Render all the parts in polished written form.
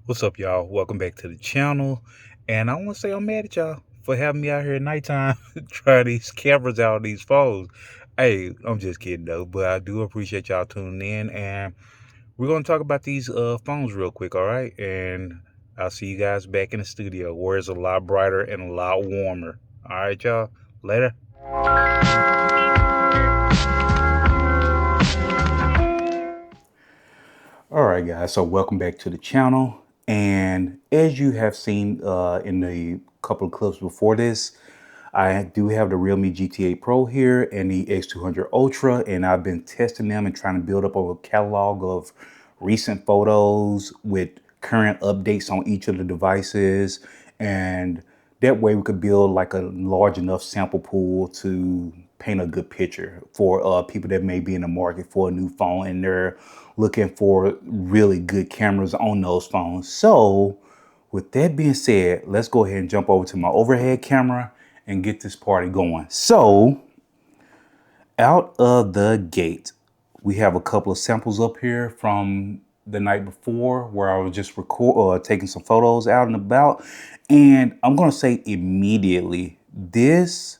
What's up, y'all? Welcome back to the channel. And I want to say I'm mad at y'all for having me out here at nighttime trying these cameras out on these phones. Hey, I'm just kidding though, but I do appreciate y'all tuning in. And we're going to talk about these phones real quick, all right? And I'll see you guys back in the studio where it's a lot brighter and a lot warmer. All right, y'all. Later. All right, guys. So welcome back to the channel. And as you have seen in the couple of clips before this, I do have the Realme GT8 Pro here and the X200 Ultra, and I've been testing them and trying to build up a catalog of recent photos with current updates on each of the devices. And that way we could build like a large enough sample pool to paint a good picture for people that may be in the market for a new phone and they're looking for really good cameras on those phones. So with that being said, let's go ahead and jump over to my overhead camera and get this party going. So out of the gate, we have a couple of samples up here from the night before where I was just taking some photos out and about. And I'm going to say immediately, this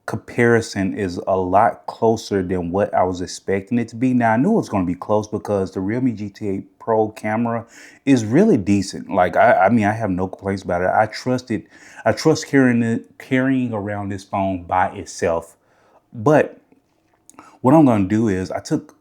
comparison is a lot closer than what I was expecting it to be. Now I knew it was going to be close because the Realme GT8 Pro camera is really decent. Like I mean, I have no complaints about it. I trust carrying around this phone by itself. But what I'm going to do is I took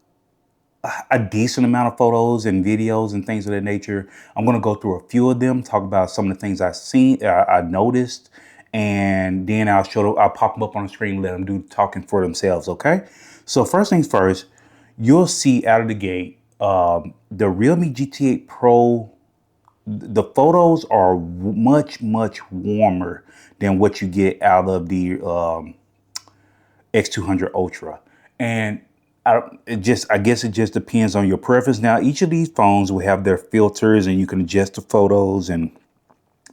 a decent amount of photos and videos and things of that nature. I'm going to go through a few of them, talk about some of the things I noticed, and then I'll pop them up on the screen and let them do talking for themselves. Okay. So first things first, you'll see out of the gate, the Realme GT8 Pro, the photos are much warmer than what you get out of the X200 Ultra. And I guess it just depends on your preference. Now, each of these phones will have their filters and you can adjust the photos and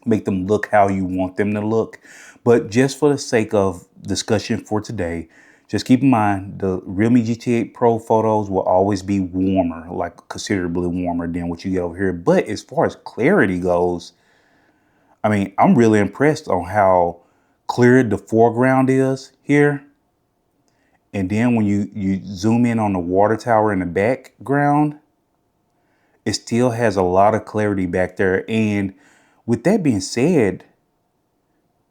make them look how you want them to look. But just for the sake of discussion for today, just keep in mind the Realme GT8 Pro photos will always be warmer, like considerably warmer than what you get over here. But as far as clarity goes, I mean, I'm really impressed on how clear the foreground is here. And then when you zoom in on the water tower in the background, it still has a lot of clarity back there. And with that being said,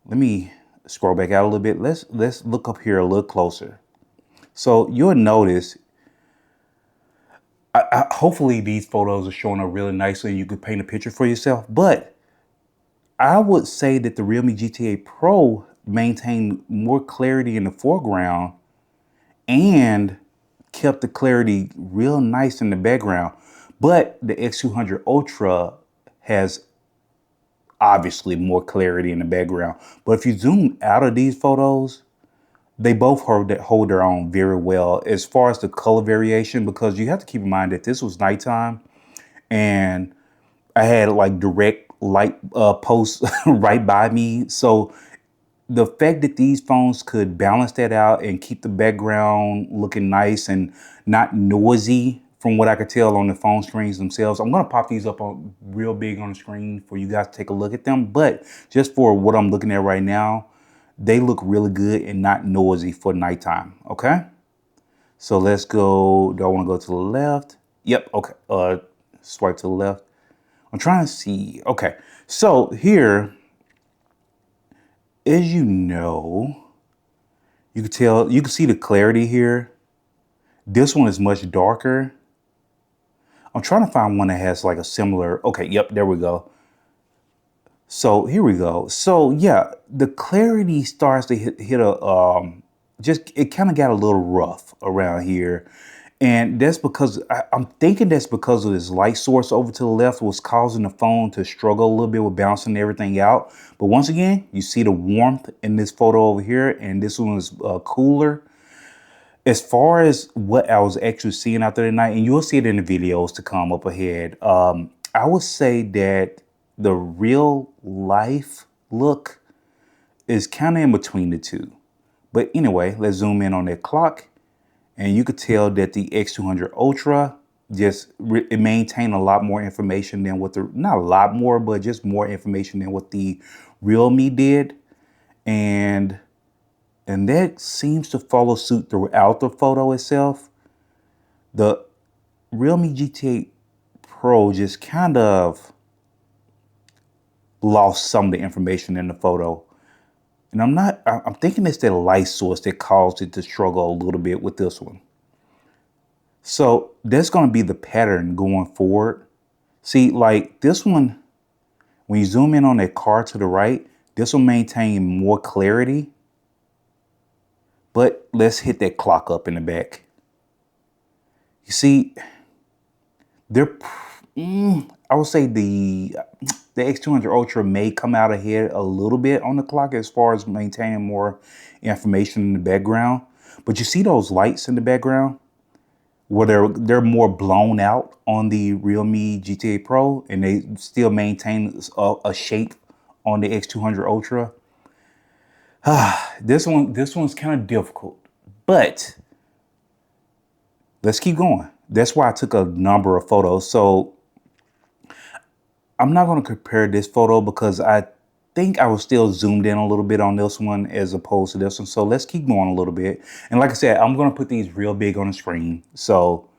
let me scroll back out a little bit. Let's look up here a little closer. So you'll notice, hopefully these photos are showing up really nicely and you can paint a picture for yourself. But I would say that the Realme GT8 Pro maintained more clarity in the foreground and kept the clarity real nice in the background. But the X200 Ultra has obviously more clarity in the background. But if you zoom out of these photos, they both hold their own very well as far as the color variation, because you have to keep in mind that this was nighttime and I had like direct light posts right by me. So the fact that these phones could balance that out and keep the background looking nice and not noisy from what I could tell on the phone screens themselves. I'm going to pop these up on real big on the screen for you guys to take a look at them. But just for what I'm looking at right now, they look really good and not noisy for nighttime. Okay. So let's go. Do I want to go to the left? Yep. Okay. Swipe to the left. I'm trying to see. Okay. So here, as you know, you can see the clarity here. This one is much darker. I'm trying to find one that has like a similar, okay, yep, there we go. So here we go. So yeah, the clarity starts to hit it kind of got a little rough around here. And that's because I'm thinking that's because of this light source over to the left was causing the phone to struggle a little bit with balancing everything out. But once again, you see the warmth in this photo over here, and this one is cooler. As far as what I was actually seeing out there tonight, and you'll see it in the videos to come up ahead, I would say that the real life look is kind of in between the two. But anyway, let's zoom in on that clock. And you could tell that the X200 Ultra it maintained a lot more information than what the, not a lot more, but just more information than what the Realme did. And that seems to follow suit throughout the photo itself. The Realme GT8 Pro just kind of lost some of the information in the photo. And I'm thinking it's the light source that caused it to struggle a little bit with this one. So that's going to be the pattern going forward. See, like this one, when you zoom in on that car to the right, this will maintain more clarity. But let's hit that clock up in the back. You see, I would say the X200 Ultra may come out ahead a little bit on the clock as far as maintaining more information in the background. But you see those lights in the background? Where they're more blown out on the Realme GT8 Pro, and they still maintain a shape on the X200 Ultra. This one's kind of difficult, but let's keep going. That's why I took a number of photos. So I'm not going to compare this photo because I think I was still zoomed in a little bit on this one as opposed to this one. So let's keep going a little bit. And like I said, I'm going to put these real big on the screen. So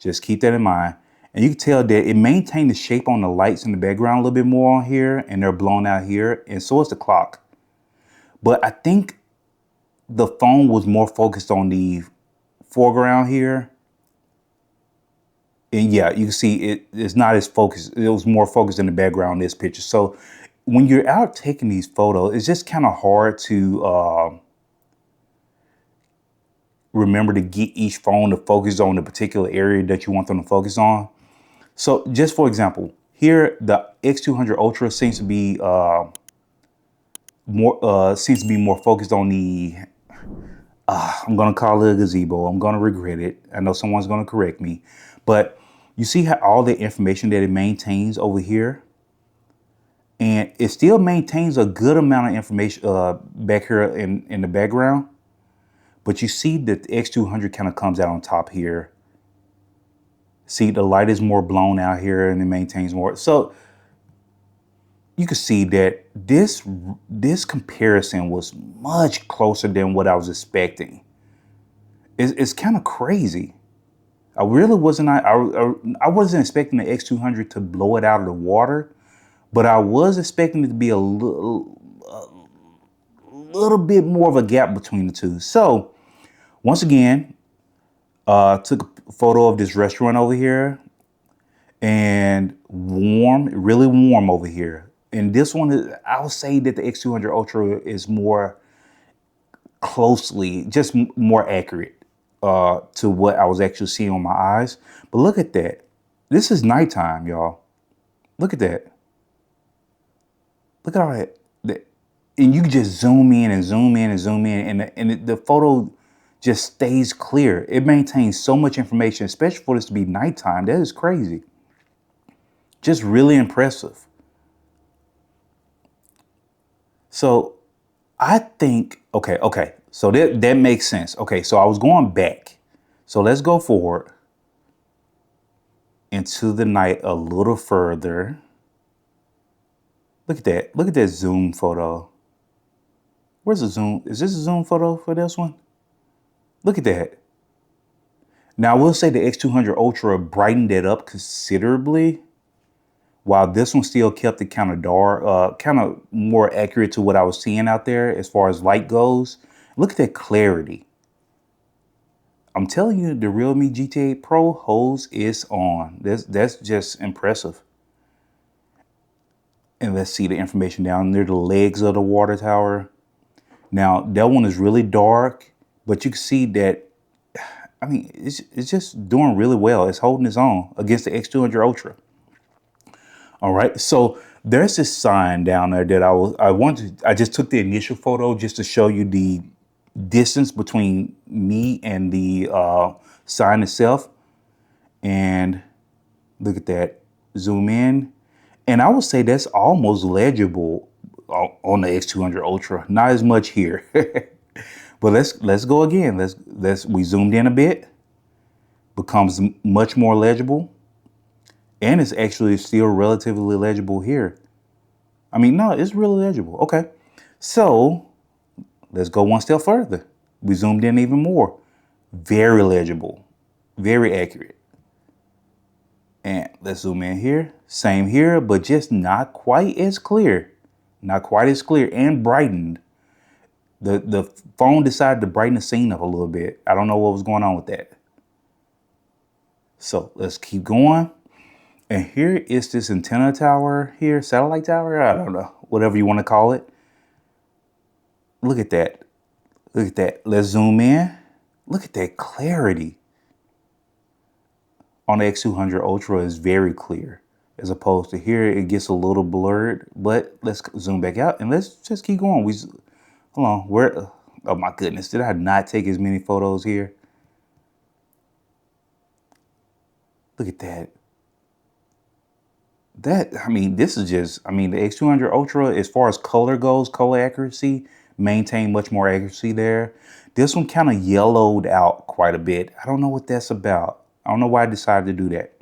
just keep that in mind. And you can tell that it maintained the shape on the lights in the background a little bit more on here, and they're blown out here. And so is the clock. But I think the phone was more focused on the foreground here. And yeah, you can see it's not as focused. It was more focused in the background in this picture. So when you're out taking these photos, it's just kind of hard to remember to get each phone to focus on the particular area that you want them to focus on. So just for example, here the X200 Ultra seems to be more focused on the I'm gonna call it a gazebo. I'm gonna regret it. I know someone's gonna correct me, but you see how all the information that it maintains over here, and it still maintains a good amount of information back here in the background. But you see that the X200 kind of comes out on top here. See, the light is more blown out here and it maintains more. So you can see that this comparison was much closer than what I was expecting. It's kind of crazy. I really wasn't. I wasn't expecting the X200 to blow it out of the water, but I was expecting it to be a little bit more of a gap between the two. So once again, took a photo of this restaurant over here, and really warm over here. And this one, I would say that the X200 Ultra is more closely, just more accurate to what I was actually seeing on my eyes. But look at that. This is nighttime, y'all. Look at that. Look at all that. And you can just zoom in and zoom in and zoom in, and the photo just stays clear. It maintains so much information, especially for this to be nighttime. That is crazy. Just really impressive. So I think, okay. So that makes sense. Okay, so I was going back. So let's go forward into the night a little further. Look at that. Look at that zoom photo. Where's the zoom? Is this a zoom photo for this one? Look at that. Now I will say the X200 Ultra brightened it up considerably, while this one still kept it kind of dark, kind of more accurate to what I was seeing out there as far as light goes. Look at that clarity. I'm telling you, the Realme GT8 Pro holds its on. That's just impressive. And let's see the information down near the legs of the water tower. Now that one is really dark, but you can see that, I mean, it's just doing really well. It's holding its own against the X200 Ultra. All right, so there's this sign down there that I just took the initial photo just to show you the distance between me and the sign itself. And look at that, zoom in. And I would say that's almost legible on the X200 Ultra. Not as much here, but let's go again. We zoomed in a bit. becomes much more legible. And it's actually still relatively legible here. I mean, no, it's really legible. Okay. So let's go one step further. We zoomed in even more. Very legible, very accurate. And let's zoom in here. Same here, but just not quite as clear. Not quite as clear and brightened. The phone decided to brighten the scene up a little bit. I don't know what was going on with that. So let's keep going. And here is this antenna tower here, satellite tower. I don't know, whatever you want to call it. Look at that. Look at that. Let's zoom in. Look at that clarity. On the X200 Ultra is very clear, as opposed to here it gets a little blurred. But let's zoom back out and let's just keep going. Hold on, where? Oh my goodness, did I not take as many photos here? Look at that. I mean, this is just, I mean, the X200 Ultra, as far as color goes, color accuracy, maintain much more accuracy there. This one kind of yellowed out quite a bit. I don't know what that's about. I don't know why I decided to do that.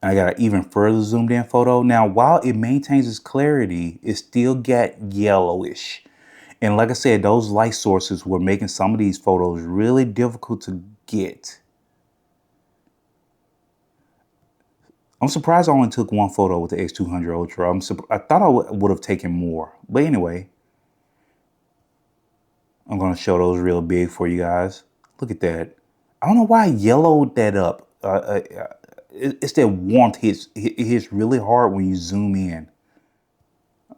And I got an even further zoomed in photo. Now, while it maintains its clarity, it still got yellowish. And like I said, those light sources were making some of these photos really difficult to get. I'm surprised I only took one photo with the X200 Ultra. I thought I would have taken more. But anyway, I'm going to show those real big for you guys. Look at that. I don't know why I yellowed that up. It's that warmth it hits really hard when you zoom in.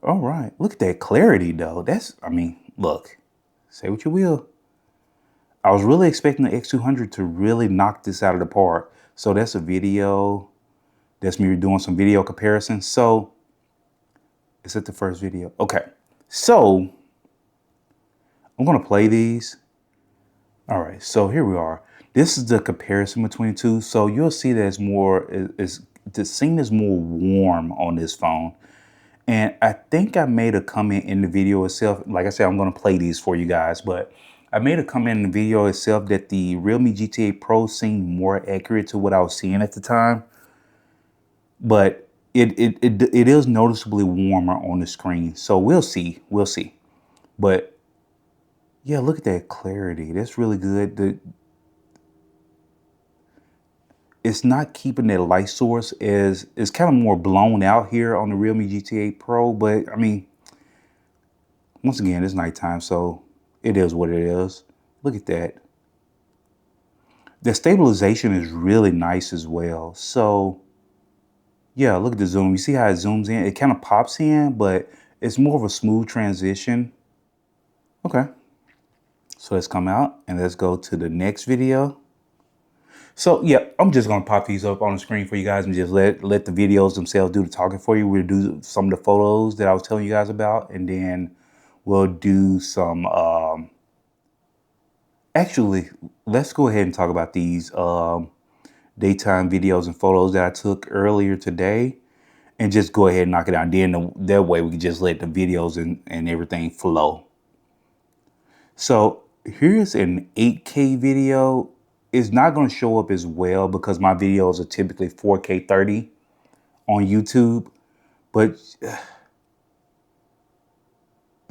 All right. Look at that clarity, though. I mean, look, say what you will. I was really expecting the X200 to really knock this out of the park. So that's a video. That's me doing some video comparisons. So, is it the first video? Okay. So, I'm going to play these. All right. So, here we are. This is the comparison between the two. So, you'll see that the scene is more warm on this phone. And I think I made a comment in the video itself. Like I said, I'm going to play these for you guys. But I made a comment in the video itself that the Realme GT8 Pro seemed more accurate to what I was seeing at the time. But it is noticeably warmer on the screen. So we'll see. We'll see. But yeah, look at that clarity. That's really good. It's not keeping that light source as it's kind of more blown out here on the Realme GT8 Pro. But I mean, once again, it's nighttime, so it is what it is. Look at that. The stabilization is really nice as well. So yeah, look at the zoom. You see how it zooms in? It kind of pops in, but it's more of a smooth transition. Okay. So let's come out and let's go to the next video. So yeah, I'm just gonna pop these up on the screen for you guys and just let the videos themselves do the talking for you. We'll do some of the photos that I was telling you guys about, and then we'll do some actually, let's go ahead and talk about these daytime videos and photos that I took earlier today. And just go ahead and knock it out. Then that way we can just let the videos and everything flow. So here's an 8K video. It's not going to show up as well because my videos are typically 4K 30 on YouTube. But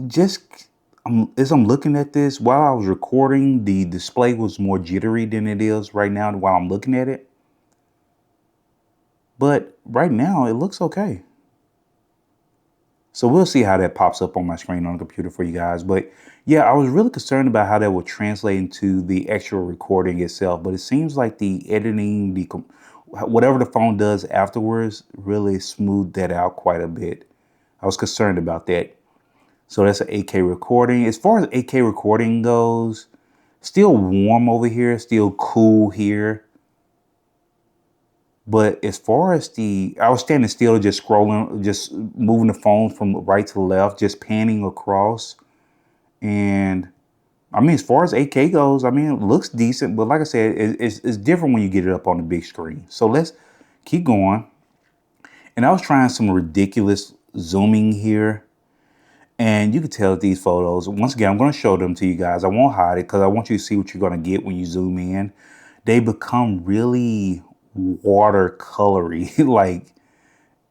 just as I'm looking at this, while I was recording, the display was more jittery than it is right now while I'm looking at it. But right now, it looks okay. So we'll see how that pops up on my screen on the computer for you guys. But yeah, I was really concerned about how that would translate into the actual recording itself. But it seems like the editing, whatever the phone does afterwards, really smoothed that out quite a bit. I was concerned about that. So that's an 8K recording. As far as 8K recording goes, still warm over here, still cool here. But as far as I was standing still, just scrolling, just moving the phone from right to left, just panning across. And I mean, as far as 8K goes, I mean, it looks decent. But like I said, it's different when you get it up on the big screen. So let's keep going. And I was trying some ridiculous zooming here. And you can tell these photos, once again, I'm going to show them to you guys. I won't hide it because I want you to see what you're going to get when you zoom in. They become really watercolory. Like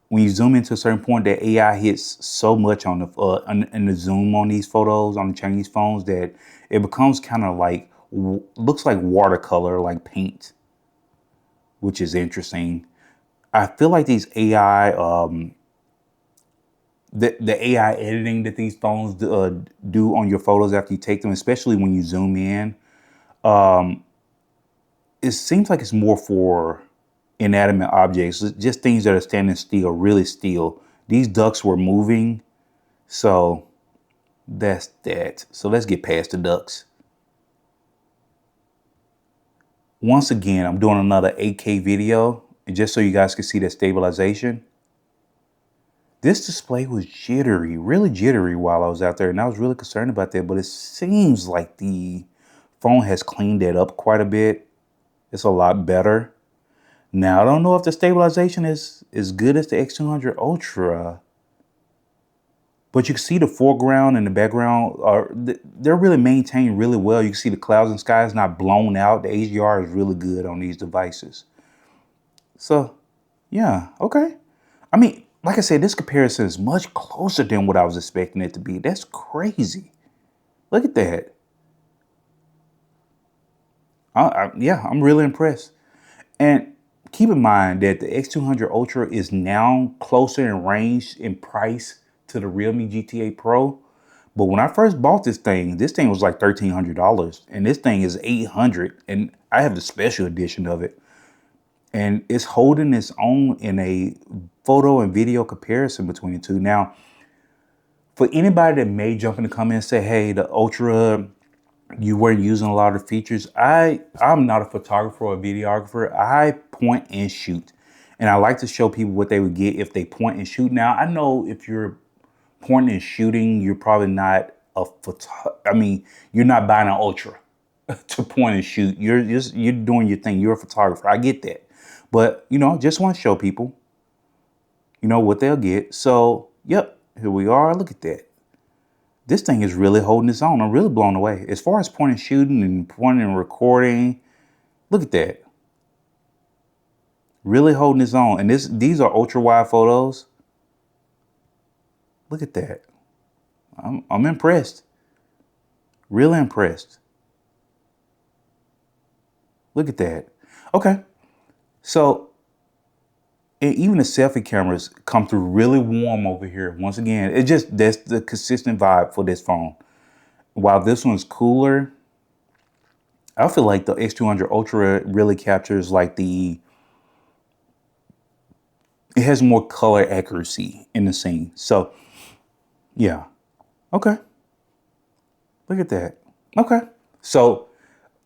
when you zoom into a certain point, the AI hits so much on the in the zoom on these photos on the Chinese phones that it becomes kind of like looks like watercolor, like paint, which is interesting. I feel like these AI, the AI editing that these phones do on your photos after you take them, especially when you zoom in, it seems like it's more for inanimate objects, just things that are standing still, really still. These ducks were moving, so that's that. So let's get past the ducks. Once again, I'm doing another 8K video, and just so you guys can see that stabilization. This display was jittery, really jittery while I was out there, and I was really concerned about that, but it seems like the phone has cleaned that up quite a bit. It's a lot better. Now, I don't know if the stabilization is as good as the X200 Ultra, but you can see the foreground and the background they're really maintained really well. You can see the clouds and skies not blown out. The HDR is really good on these devices. So, yeah, okay. I mean, like I said, this comparison is much closer than what I was expecting it to be. That's crazy. Look at that. Yeah, I'm really impressed. And keep in mind that the X200 Ultra is now closer in range in price to the Realme GT8 Pro. But when I first bought this thing was like $1,300, and this thing is $800, and I have the special edition of it. And it's holding its own in a photo and video comparison between the two. Now, for anybody that may jump in the comments and say, hey, the Ultra, you weren't using a lot of features. I'm not a photographer or a videographer. I point and shoot. And I like to show people what they would get if they point and shoot. Now, I know if you're pointing and shooting, you're probably not you're not buying an Ultra to point and shoot. You're doing your thing. You're a photographer. I get that. But, just want to show people, what they'll get. So, yep, here we are. Look at that. This thing is really holding its own. I'm really blown away. As far as point and shooting and pointing and recording, look at that. Really holding its own. And these are ultra wide photos. Look at that. I'm impressed. Really impressed. Look at that. Okay. So, and even the selfie cameras come through really warm over here. Once again, that's the consistent vibe for this phone. While this one's cooler, I feel like the X200 Ultra really captures it has more color accuracy in the scene. So, yeah. Okay. Look at that. Okay. So,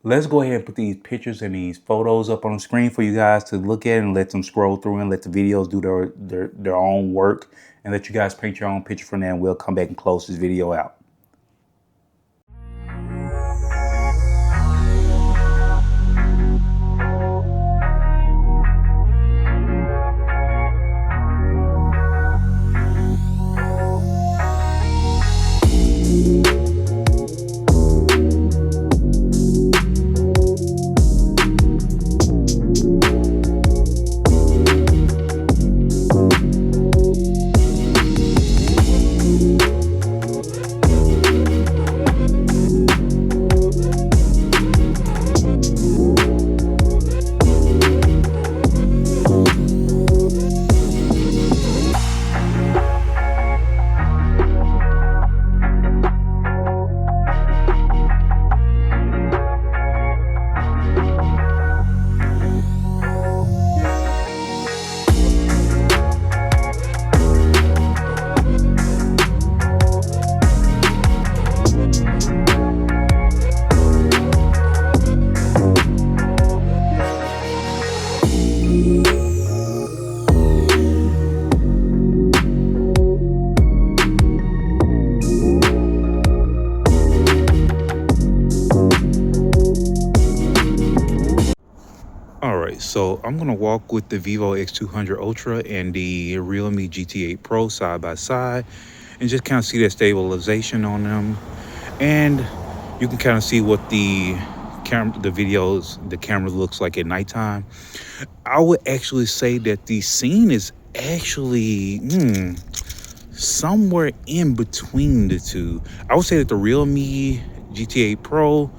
let's go ahead and put these pictures and these photos up on the screen for you guys to look at and let them scroll through and let the videos do their own work and let you guys paint your own picture from there, and we'll come back and close this video out. All right, so I'm gonna walk with the Vivo X200 Ultra and the Realme GT8 Pro side by side, and just kind of see that stabilization on them. And you can kind of see what the camera looks like at nighttime. I would actually say that the scene is actually somewhere in between the two. I would say that the Realme GT8 Pro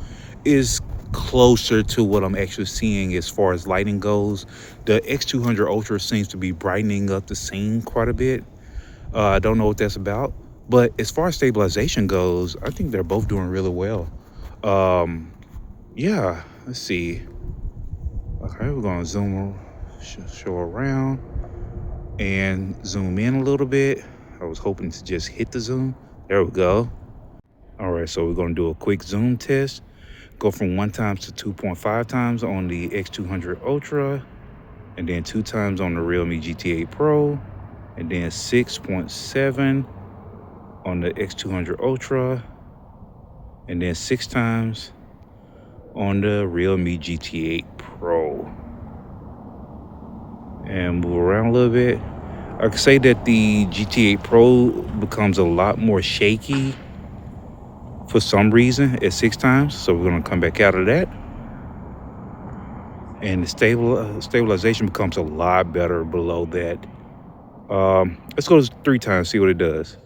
is closer to what I'm actually seeing as far as lighting goes. The X200 Ultra seems to be brightening up the scene quite a bit. I don't know what that's about, but as far as stabilization goes, I think they're both doing really well. Yeah, let's see. Okay, we're gonna show around and zoom in a little bit. I was hoping to just hit the zoom. There we go. All right, so we're gonna do a quick zoom test. Go from 1 times to 2.5 times on the X200 Ultra, and then 2 times on the Realme GT8 Pro, and then 6.7 on the X200 Ultra, and then 6 times on the Realme GT8 Pro. And move around a little bit. I could say that the GT8 Pro becomes a lot more shaky for some reason at 6 times. So we're gonna come back out of that. And the stabilization becomes a lot better below that. Let's go to 3 times, see what it does.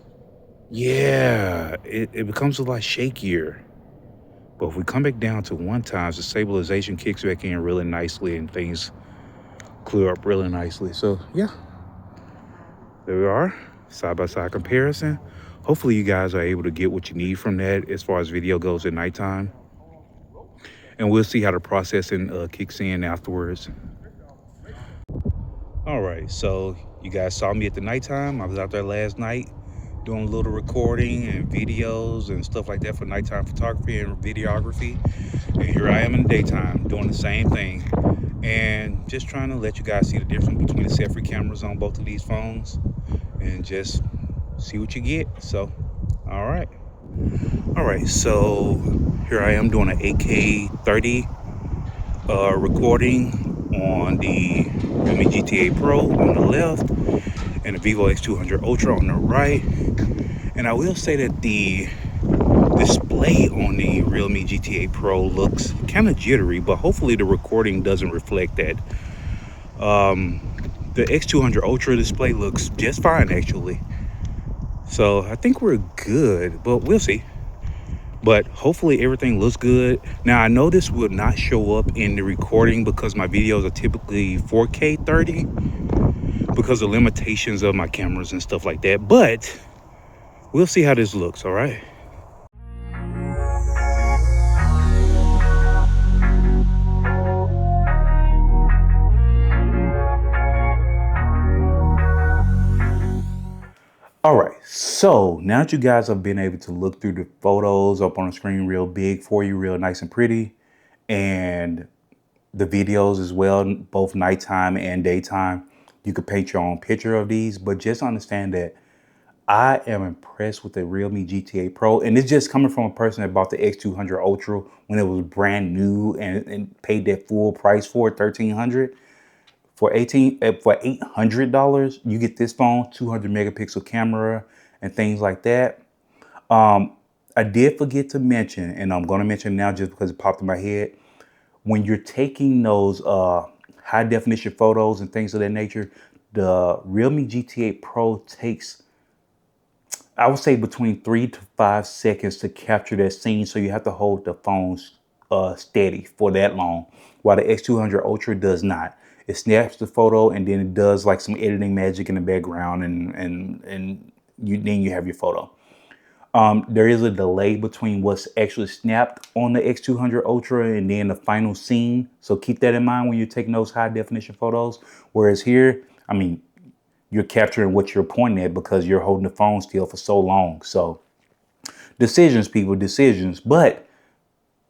Yeah, it becomes a lot shakier. But if we come back down to 1 times, the stabilization kicks back in really nicely and things clear up really nicely. So yeah, there we are, side-by-side comparison. Hopefully you guys are able to get what you need from that as far as video goes at nighttime. And we'll see how the processing kicks in afterwards. All right, so you guys saw me at the nighttime. I was out there last night doing a little recording and videos and stuff like that for nighttime photography and videography. And here I am in the daytime doing the same thing. And just trying to let you guys see the difference between the selfie cameras on both of these phones and just see what you get. So, all right. All right, so here I am doing an 8K 30 recording on the Realme GT8 Pro on the left and the Vivo X200 Ultra on the right. And I will say that the display on the Realme GT8 Pro looks kind of jittery, but hopefully the recording doesn't reflect that. The X200 Ultra display looks just fine actually. So I think we're good, but we'll see. But hopefully everything looks good. Now I know this will not show up in the recording because my videos are typically 4K 30 because of limitations of my cameras and stuff like that. But we'll see how this looks, all right? All right, so now that you guys have been able to look through the photos up on the screen real big for you, real nice and pretty, and the videos as well, both nighttime and daytime, you could paint your own picture of these, but just understand that I am impressed with the Realme GT8 Pro, and it's just coming from a person that bought the X200 Ultra when it was brand new and paid that full price for it, $1,300. For $800, you get this phone, 200 megapixel camera and things like that. I did forget to mention, and I'm going to mention now just because it popped in my head. When you're taking those high definition photos and things of that nature, the Realme GT8 Pro takes, I would say, between 3 to 5 seconds to capture that scene. So you have to hold the phone steady for that long, while the X200 Ultra does not. It snaps the photo and then it does like some editing magic in the background, and then you have your photo. There is a delay between what's actually snapped on the X200 Ultra and then the final scene. So keep that in mind when you're taking those high definition photos. Whereas here, I mean, you're capturing what you're pointing at because you're holding the phone still for so long. So decisions, people, decisions. But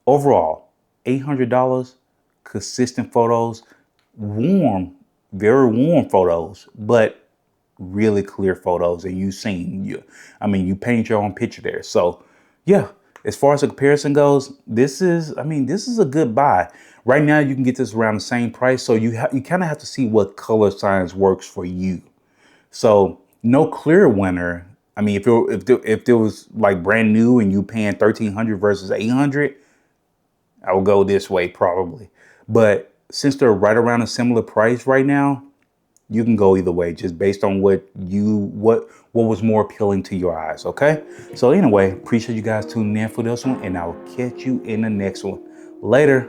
overall, $800, consistent photos, warm, very warm photos, but really clear photos. And you paint your own picture there. So yeah, as far as the comparison goes, this is a good buy. Right now you can get this around the same price. So you kind of have to see what color science works for you. So no clear winner. I mean, if there was like brand new and you paying 1,300 versus 800, I would go this way probably. But since they're right around a similar price right now, you can go either way, just based on what was more appealing to your eyes. Okay. So anyway, appreciate you guys tuning in for this one, and I'll catch you in the next one. Later.